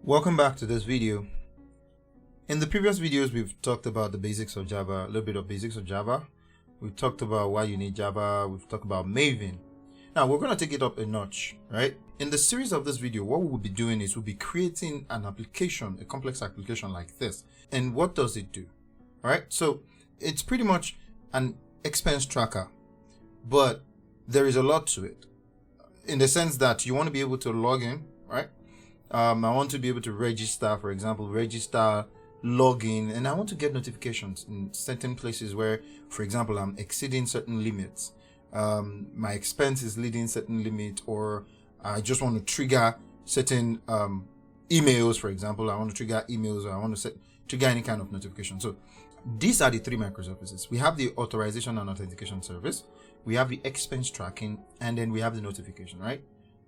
Welcome back to this video. In the previous videos, we've talked about the basics of Java, a little bit of basics of Java. We've talked about why you need Java. We've talked about Maven. Now we're going to take it up a notch, right? In the series of this video, what we will be doing is we'll be creating an application, a complex application like this. And what does it do? All right. So it's pretty much an expense tracker, but there is a lot to it in the sense that you want to be able to log in, right? I want to be able to register, for example, log in, and I want to get notifications in certain places where, for example, I'm exceeding certain limits. My expense is leading certain limit, or I just want to trigger certain emails, for example. I want to trigger emails, or I want to trigger any kind of notification. So these are the three microservices. We have the authorization and authentication service, we have the expense tracking, and then we have the notification, right?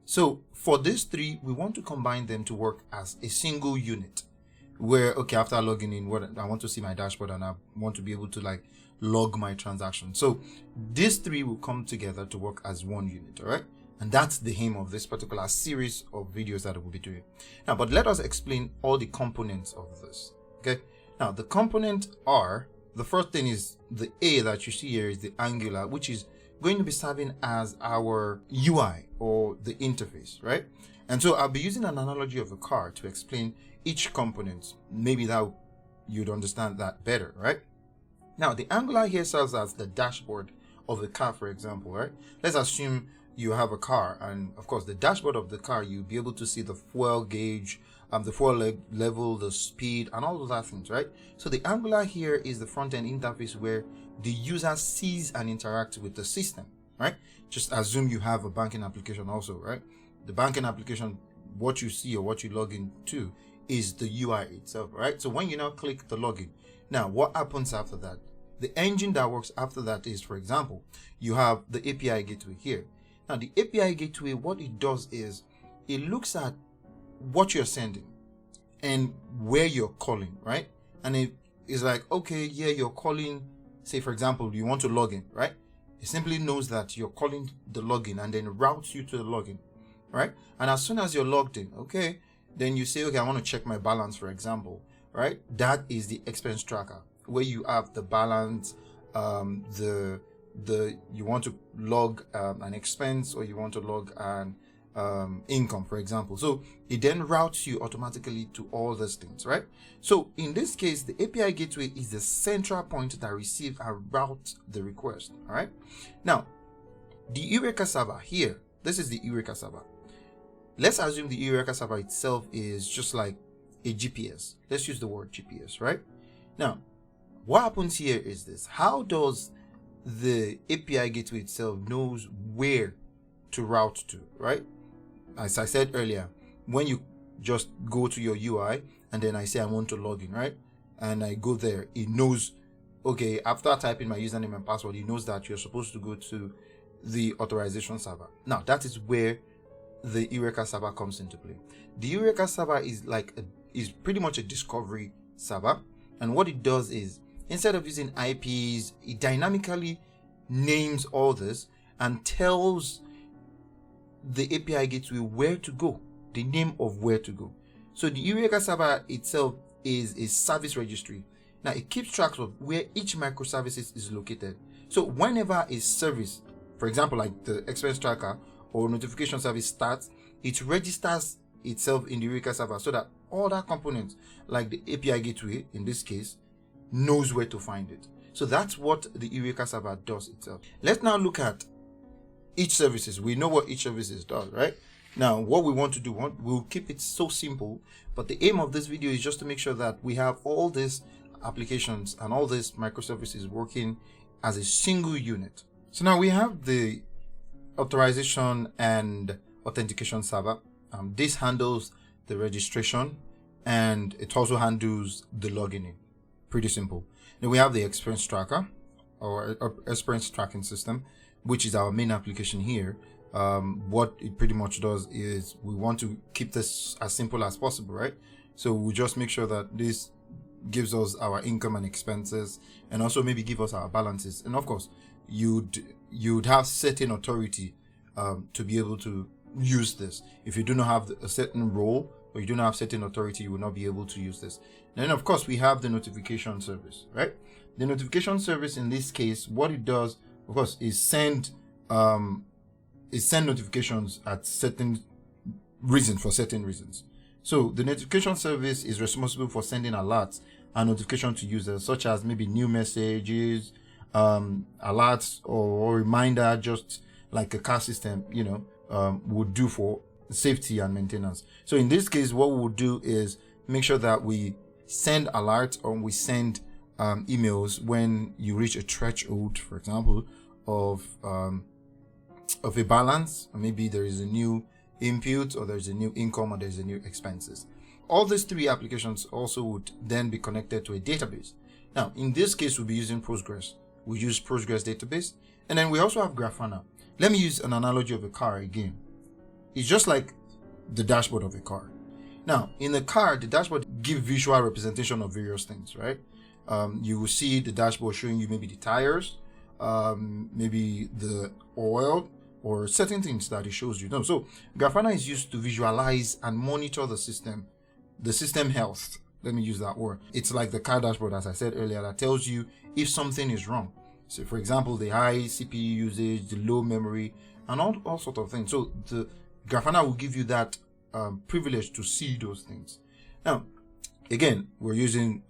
So for these three, we want to combine them to work as a single unit where, okay, after logging in, what I want to see my dashboard and I want to be able to like log my transaction. So these three will come together to work as one unit. All right. And that's the aim of this particular series of videos that we'll be doing now. But let us explain all the components of this. Okay. Now the components are, the first thing is the A that you see here is the Angular, which is going to be serving as our UI or the interface, right? And so I'll be using an analogy of a car to explain each component. Maybe that you'd understand that better, right? Now the Angular here serves as the dashboard of the car, for example, right? Let's assume you have a car, and of course the dashboard of the car, you'll be able to see the fuel gauge, the fuel level, the speed, and all of that things, right? So the Angular here is the front-end interface where the user sees and interacts with the system, right? Just assume you have a banking application also, right? The banking application, what you see or what you log into is the UI itself, right? So when you now click the login, now what happens after that? The engine that works after that is, for example, you have the API gateway here. Now the API gateway, what it does is it looks at what you're sending and where you're calling, right? And it is like, okay, yeah, you're calling, say for example, you want to log in, right? It simply knows that you're calling the login and then routes you to the login, right? And as soon as you're logged in, okay, then you say, okay, I want to check my balance, for example, right? That is the expense tracker where you have the balance, you want to log an expense, or you want to log an income, for example. So it then routes you automatically to all those things, right? So in this case, the API gateway is the central point that receives and routes the request. All right. Now, the Eureka Server here, this is the Eureka Server. Let's assume the Eureka Server itself is just like a GPS. Let's use the word GPS, right? Now, what happens here is this: how does the API gateway itself knows where to route to, right? As I said earlier, when you just go to your UI and then I say I want to log in, right? And I go there, it knows, okay, after typing my username and password, it knows that you're supposed to go to the authorization server. Now that is where the Eureka Server comes into play. The Eureka Server is is pretty much a discovery server. And what it does is, instead of using IPs, it dynamically names all this and tells the API gateway where to go, the name of where to go. So the Eureka Server itself is a service registry. Now it keeps track of where each microservices is located. So whenever a service, for example, like the expense tracker or notification service starts, it registers itself in the Eureka Server so that all that components, like the API gateway in this case, knows where to find it. So that's what the Eureka Server does itself. Let's now look at each services. We know what each services does, right? Now what we want to do, we'll keep it so simple, but the aim of this video is just to make sure that we have all these applications and all these microservices working as a single unit. So now we have the authorization and authentication server. This handles the registration and it also handles the logging in. Pretty simple. Then we have the expense tracker or expense tracking system, which is our main application here. What it pretty much does is we want to keep this as simple as possible, right? So we just make sure that this gives us our income and expenses, and also maybe give us our balances. And of course, you'd have certain authority to be able to use this. If you do not have a certain role, or you don't have certain authority, you will not be able to use this. And then of course we have the notification service, right? The notification service in this case, what it does, of course, is send notifications at certain reasons, for certain reasons. So the notification service is responsible for sending alerts and notification to users, such as maybe new messages, alerts, or reminder, just like a car system, would do for safety and maintenance. So in this case, what we'll do is make sure that we send alerts, or we send emails when you reach a threshold, for example, of a balance, or maybe there is a new input, or there's a new income, or there's a new expenses. All these three applications also would then be connected to a database. Now, in this case, we'll be using Postgres. We use Postgres database, and then we also have Grafana. Let me use an analogy of a car again. It's just like the dashboard of a car. Now, in the car, the dashboard gives visual representation of various things, right? You will see the dashboard showing you maybe the tires, maybe the oil, or certain things that it shows you. So Grafana is used to visualize and monitor the system health. Let me use that word. It's like the car dashboard, as I said earlier, that tells you if something is wrong. So for example, the high CPU usage, the low memory, and all sorts of things. So the Grafana will give you that privilege to see those things. Now, again, we're using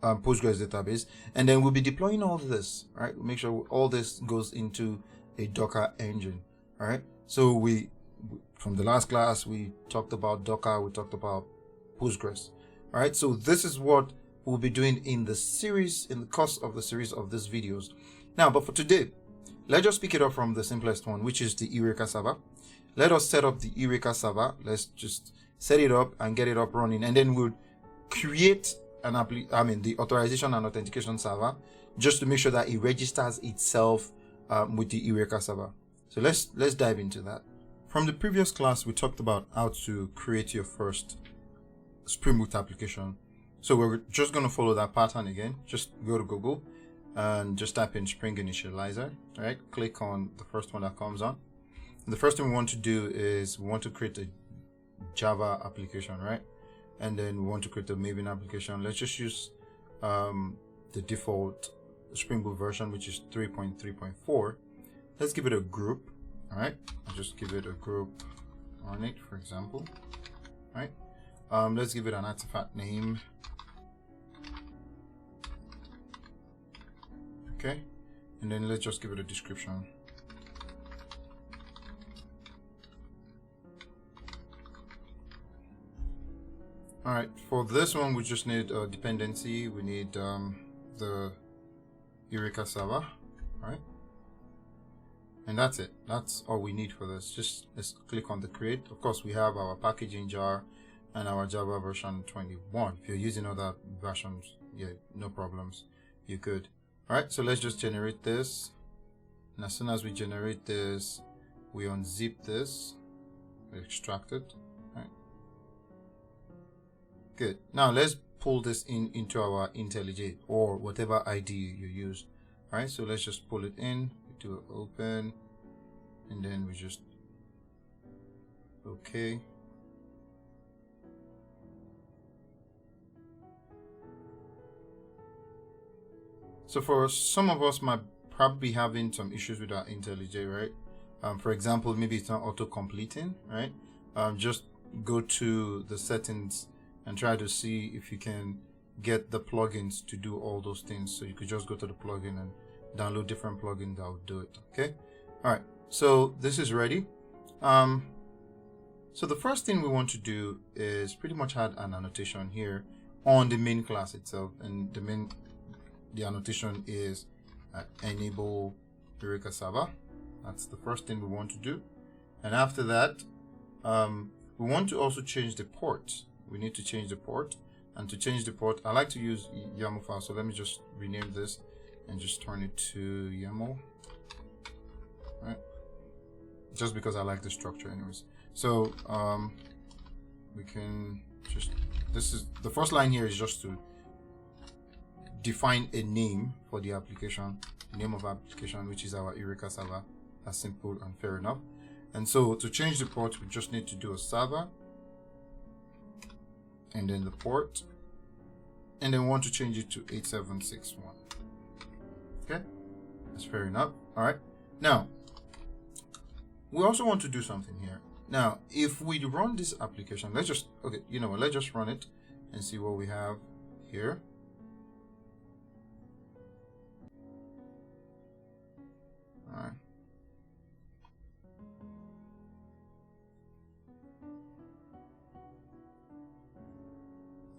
Postgres database, and then we'll be deploying all this, right? We'll make sure all this goes into a Docker engine. All right. So from the last class, we talked about Docker, we talked about Postgres. All right. So this is what we'll be doing in the course of the series of these videos. Now, but for today, let's just pick it up from the simplest one, which is the Eureka Server. Let us set up the Eureka Server. Let's just set it up and get it up running, and then we'll create the authorization and authentication server, just to make sure that it registers itself with the Eureka Server. So let's dive into that. From the previous class, we talked about how to create your first Spring Boot application. So we're just going to follow that pattern again. Just go to Google and just type in Spring Initializer. Right? Click on the first one that comes on. And the first thing we want to do is we want to create a Java application, right? And then we want to create a Maven application. Let's just use the default Spring Boot version, which is 3.3.4. Let's give it a group. All right, I'll just give it a group on it, for example. All right, let's give it an artifact name. Okay, and then let's just give it a description. All right, for this one, we just need a dependency. We need the Eureka Server, right? And that's it. That's all we need for this. Just let's click on the create. Of course, we have our packaging jar and our Java version 21. If you're using other versions, yeah, no problems. You could. All right, so let's just generate this. And as soon as we generate this, we unzip this, we extract it. Right. Good. Now let's pull this into our IntelliJ or whatever ID you use. All right, so let's just pull it in. We do open, and then we just okay. So for some of us might probably be having some issues with our IntelliJ, right? For example, maybe it's not auto-completing, right? Just go to the settings and try to see if you can get the plugins to do all those things. So you could just go to the plugin and download different plugins that will do it. Okay. All right. So this is ready. So the first thing we want to do is pretty much add an annotation here on the main class itself, and the annotation is enable Eureka Server. That's the first thing we want to do. And after that, we want to also change the port. We need to change the port. And to change the port, I like to use YAML file. So let me just rename this and just turn it to YAML. Right? Just because I like the structure anyways. So we can just, this is the first line here is just to define a name for the application, name of application, which is our Eureka Server. That's simple and fair enough. And so to change the port, we just need to do a server and then the port, and then want to change it to 8761. Okay, that's fair enough. All right, now we also want to do something here. Now, if we run this application, let's just, okay, you know what, let's just run it and see what we have here. All right.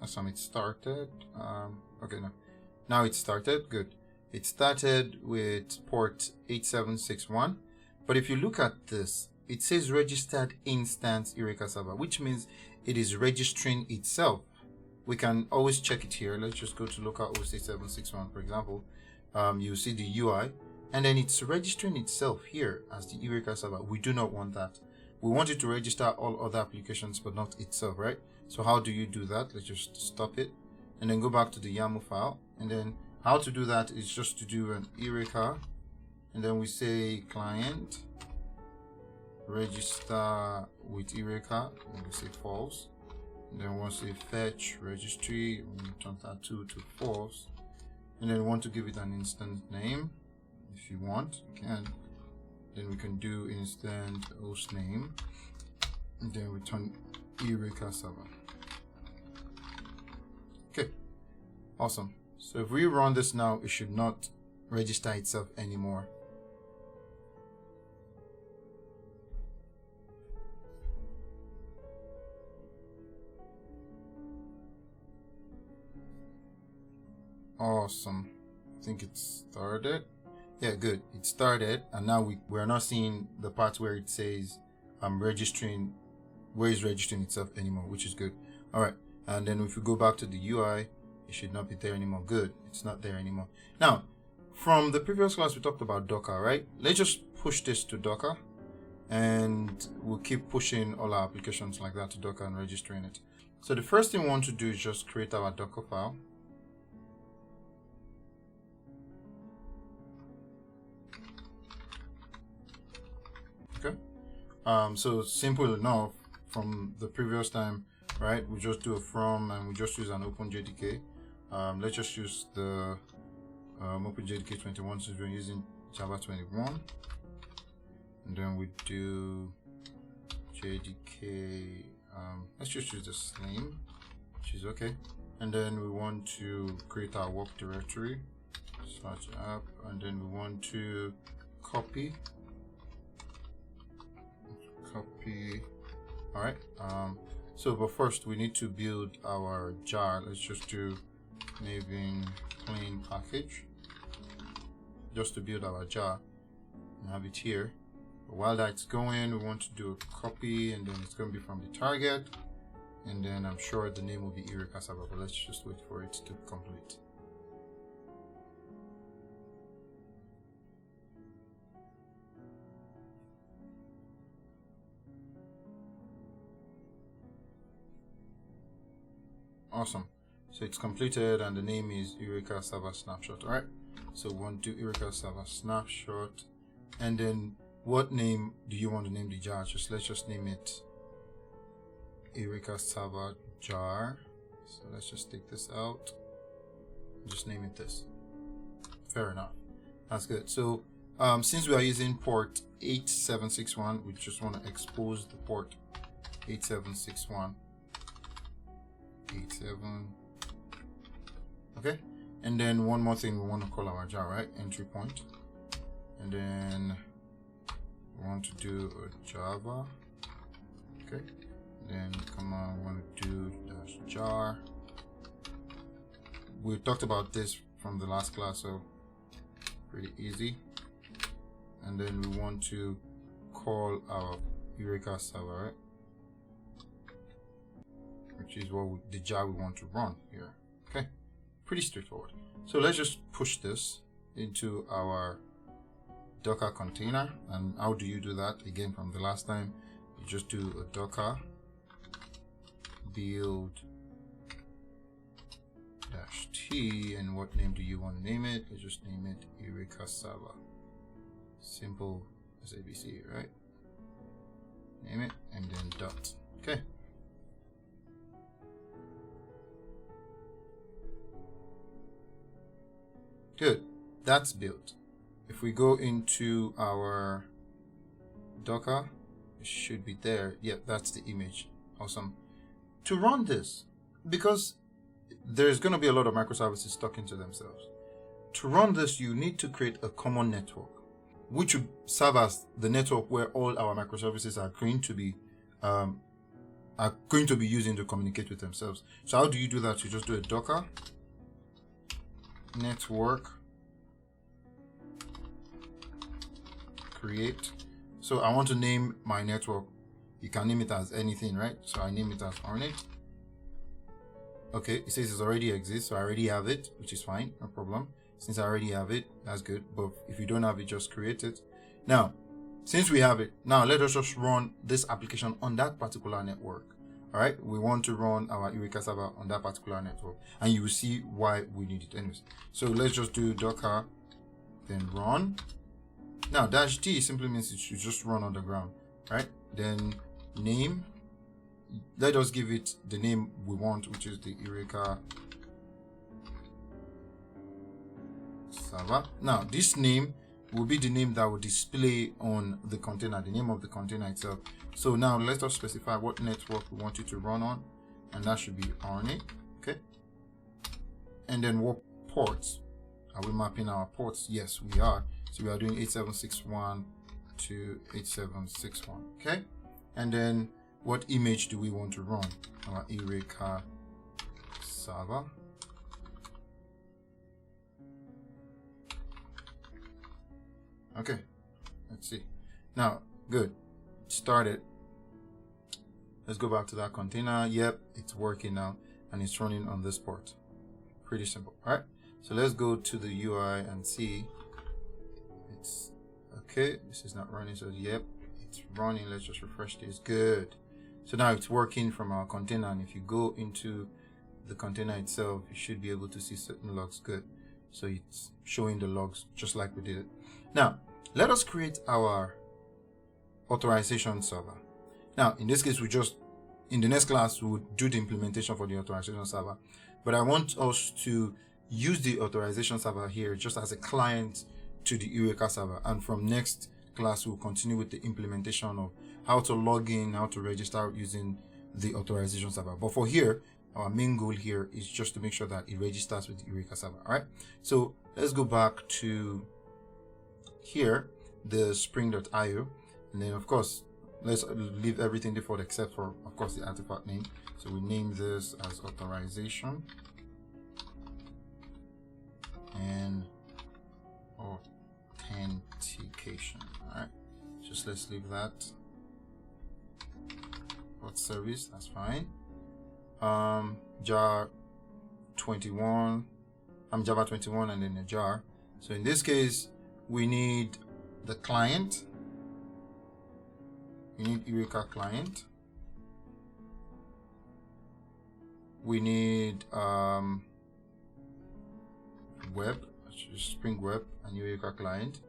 Awesome, it started. Okay, now it started. Good. It started with port 8761. But if you look at this, it says registered instance Eureka Server, which means it is registering itself. We can always check it here. Let's just go to localhost 8761, for example. You see the UI, and then it's registering itself here as the Eureka Server. We do not want that. We want it to register all other applications, but not itself, right? So how do you do that? Let's just stop it and then go back to the YAML file. And then how to do that is just to do an Eureka, and then we say client register with Eureka, and we say false. And then we'll say fetch registry, we turn that to false. And then we want to give it an instance name. If you want, you can. Then we can do instant host name, and then return Eureka Server. Okay, awesome. So if we run this now, it should not register itself anymore. Awesome. I think it started. Yeah, good. It started, and now we're not seeing the part where it says I'm registering, where it's registering itself anymore, which is good. All right, and then if we go back to the UI, it should not be there anymore. Good, it's not there anymore. Now, from the previous class, we talked about Docker, right? Let's just push this to Docker, and we'll keep pushing all our applications like that to Docker and registering it. So the first thing we want to do is just create our Docker file. Okay, so simple enough from the previous time, right? We just do a from, and we just use an OpenJDK. Let's just use the OpenJDK 21 since we're using Java 21, and then we do JDK. Let's just use the same, which is okay. And then we want to create our work directory, search app, and then we want to copy. All right, so but first we need to build our jar. Let's just do Maven clean package just to build our jar and have it here. But while that's going, we want to do a copy, and then it's going to be from the target, and then I'm sure the name will be Eureka Server, but let's just wait for it to complete. Awesome. So it's completed, and the name is Eureka Server Snapshot. All right. So we want to do Eureka Server Snapshot, and then what name do you want to name the jar? Let's just name it Eureka Server Jar. So let's just take this out. Just name it this. Fair enough. That's good. So since we are using port 8761, we just want to expose the port 8761. 87. Okay, and then one more thing, we want to call our jar, right? Entry point, and then we want to do a Java. Okay, then come on, we want to do -jar. We talked about this from the last class, so pretty easy. And then we want to call our Eureka Server, right? Which is what the jar we want to run here. Okay, pretty straightforward. So let's just push this into our Docker container. And how do you do that? Again, from the last time, you just do a Docker build -t, and what name do you want to name it? Let's just name it Eureka Server. Simple as ABC, right? Name it, and then dot. Okay. Good. That's built. If we go into our Docker, it should be there. Yep, that's the image. Awesome. To run this, because there's going to be a lot of microservices talking to themselves. To run this, you need to create a common network, which would serve as the network where all our microservices are going to be using to communicate with themselves. So how do you do that? You just do a Docker network create. So I want to name my network. You can name it as anything, right? So I name it as Ornate. Okay, it says it already exists, so I already have it, which is fine, no problem. Since I already have it, that's good. But if you don't have it, just create it. Now, since we have it, now let us just run this application on that particular network. All right, we want to run our Eureka Server on that particular network, and you will see why we need it anyways. So let's just do Docker, then run. Now -t simply means it should just run on the ground, right? Then name, let us give it the name we want, which is the Eureka Server. Now this name will be the name that will display on the container, the name of the container itself. So now let us specify what network we want it to run on, and that should be Ornate. Okay, and then what ports are we mapping our ports? Yes, we are. So we are doing 8761 to 8761. Okay, and then what image do we want to run? Our Eureka Server. Okay, let's see. Now, good. Started. Let's go back to that container. Yep, it's working now, and it's running on this port. Pretty simple. All right. So let's go to the UI and see. It's okay. This is not running. So yep, it's running. Let's just refresh this. Good. So now it's working from our container, and if you go into the container itself, you should be able to see certain logs. Good. So it's showing the logs just like we did it. Now, let us create our authorization server. Now, in this case, in the next class, we will do the implementation for the authorization server. But I want us to use the authorization server here just as a client to the Eureka server. And from next class, we'll continue with the implementation of how to log in, how to register using the authorization server. But for here, our main goal here is just to make sure that it registers with the Eureka server. All right. So let's go back to here, the spring.io, and then of course let's leave everything default except for, of course, the artifact name. So we name this as authorization and authentication. All right, just let's leave that. What service? That's fine. jar 21. Java 21 and then a jar. So in this case, we need the client. We need Eureka client. We need web, Spring Web and Eureka client.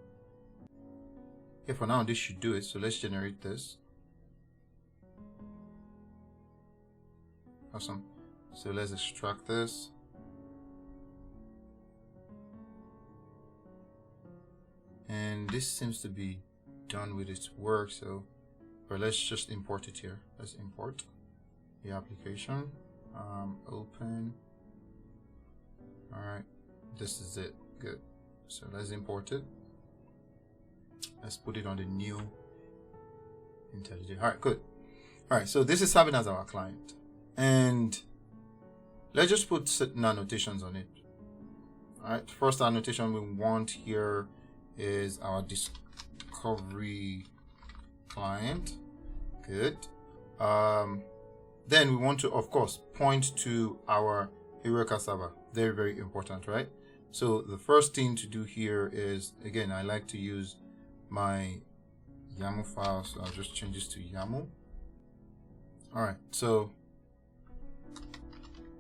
Okay, for now this should do it. So let's generate this. Awesome. So let's extract this. And this seems to be done with its work, so but let's just import it here. Let's import the application. Open. All right, this is it. Good. So let's import it. Let's put it on the new IntelliJ. All right, good. All right, so this is serving as our client, and let's just put certain annotations on it. All right, first annotation we want here is our discovery client. Good. Then we want to, of course, point to our Eureka server. Very, very important, right? So the first thing to do here is, again, I like to use my YAML file, so I'll just change this to YAML. All right, so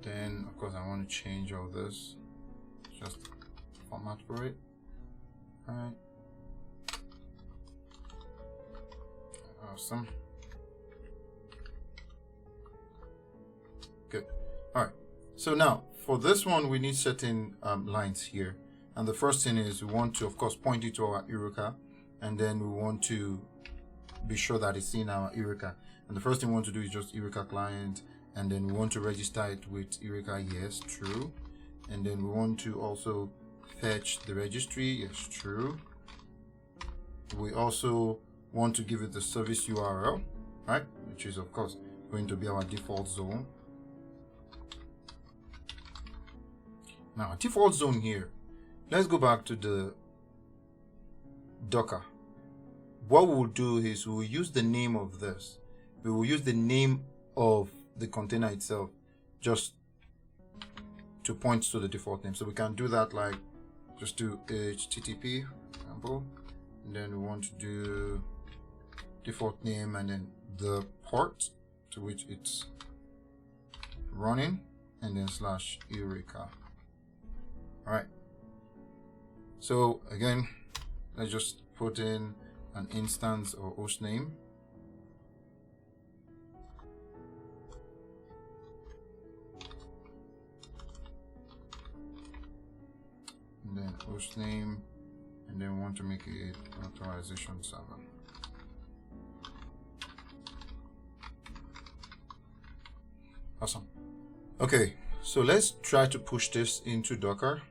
then, of course, I want to change all this, just format for it. All right. Awesome. Good. All right. So now for this one, we need certain lines here, And the first thing is we want to, of course, point it to our Eureka, and then we want to be sure that it's in our Eureka. And the first thing we want to do is just Eureka client, and then we want to register it with Eureka, yes, true. And then we want to also fetch the registry, yes, true. We also want to give it the service URL, right, which is of course going to be our default zone. Now, default zone here, let's go back to the Docker. What we'll do is we'll use the name of this. We will use the name of the container itself just to point to the default name. So we can do that, like just do HTTP, for example, and then we want to do default name and then the port to which it's running, and then slash Eureka. All right. So again, let's just put in an instance or host name. And then host name, and then we want to make it authorization server. Awesome. Okay, so let's try to push this into Docker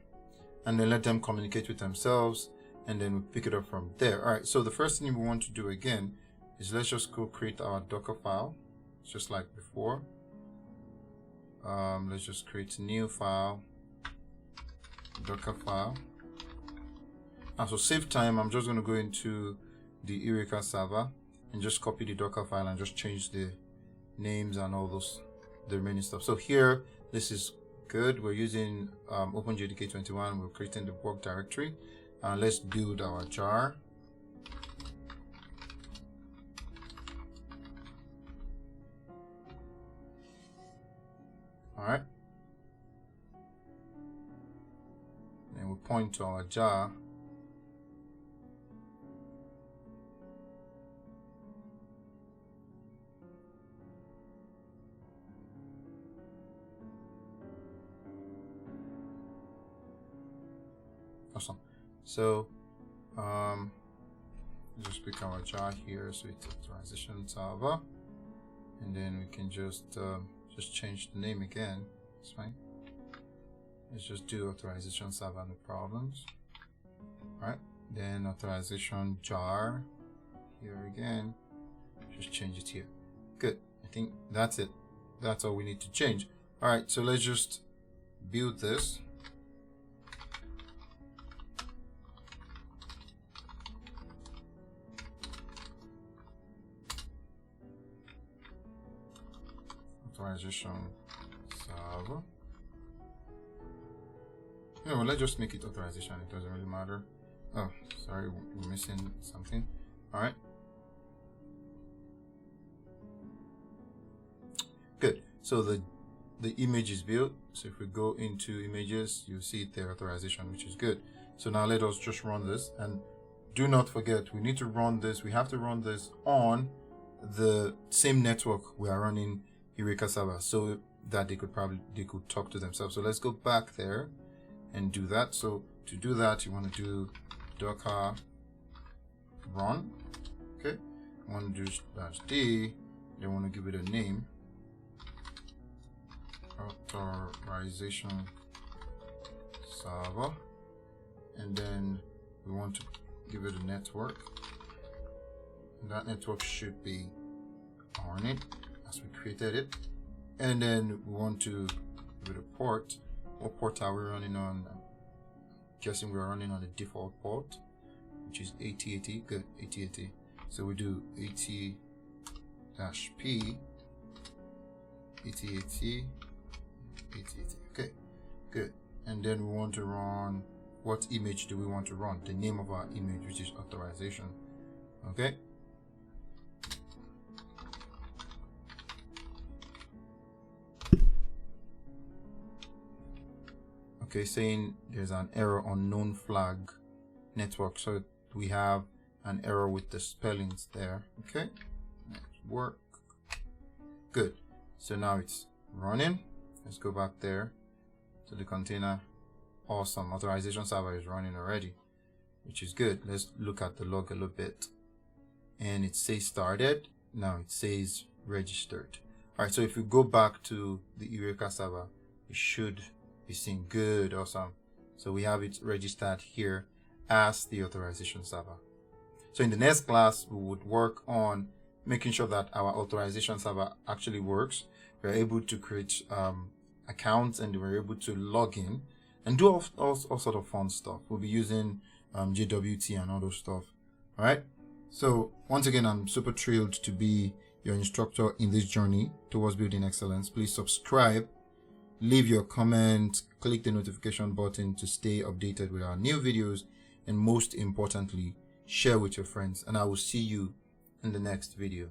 and then let them communicate with themselves, and then we pick it up from there. All right, so the first thing we want to do again is let's just go create our Docker file, just like before. Let's just create a new file, Docker file. And so save time, I'm just going to go into the Eureka server and just copy the Docker file and just change the names and all those, the remaining stuff. So here, this is good. We're using OpenJDK 21. We're creating the work directory. Let's build our jar. All right. And we point to our jar. Awesome. So just pick our jar here, so it's authorization server, and then we can just change the name again. It's fine. Let's just do authorization server, no problems. All right, then authorization jar here again, just change it here. Good. I think that's it. That's all we need to change. All right, so let's just build this. Authorization server. You know, let's just make it authorization. It doesn't really matter. Oh, sorry, we're missing something. All right. Good. So the image is built. So if we go into images, you'll see the authorization, which is good. So now let us just run this, and do not forget, we need to run this. We have to run this on the same network we are running Eureka Server, so that they could talk to themselves. So let's go back there and do that. So to do that, you want to do docker run. Okay, you want to do -d, then want to give it a name, authorization server, and then we want to give it a network, and that network should be on it as we created it. And then we want to give it a port. What port are we running on? I'm guessing we're running on the default port, which is 8080. Good, 8080. So we do 80-p 8080 8080. Okay, good. And then we want to run, what image do we want to run? The name of our image, which is authorization. Okay. Okay, saying there's an error on known flag network. So we have an error with the spellings there. Okay, network. Good. So now it's running. Let's go back there to the container Awesome. Authorization server is running already, which is good. Let's look at the log a little bit. And it says started. Now it says registered. All right. So if we go back to the Eureka server, it should be seeing good. Awesome. So we have it registered here as the authorization server. So in the next class, we would work on making sure that our authorization server actually works. We're able to create accounts, and we're able to log in and do all sort of fun stuff. We'll be using JWT and all those stuff. All right. So once again, I'm super thrilled to be your instructor in this journey towards building excellence. Please subscribe, leave your comment, click the notification button to stay updated with our new videos, and most importantly, share with your friends. And I will see you in the next video.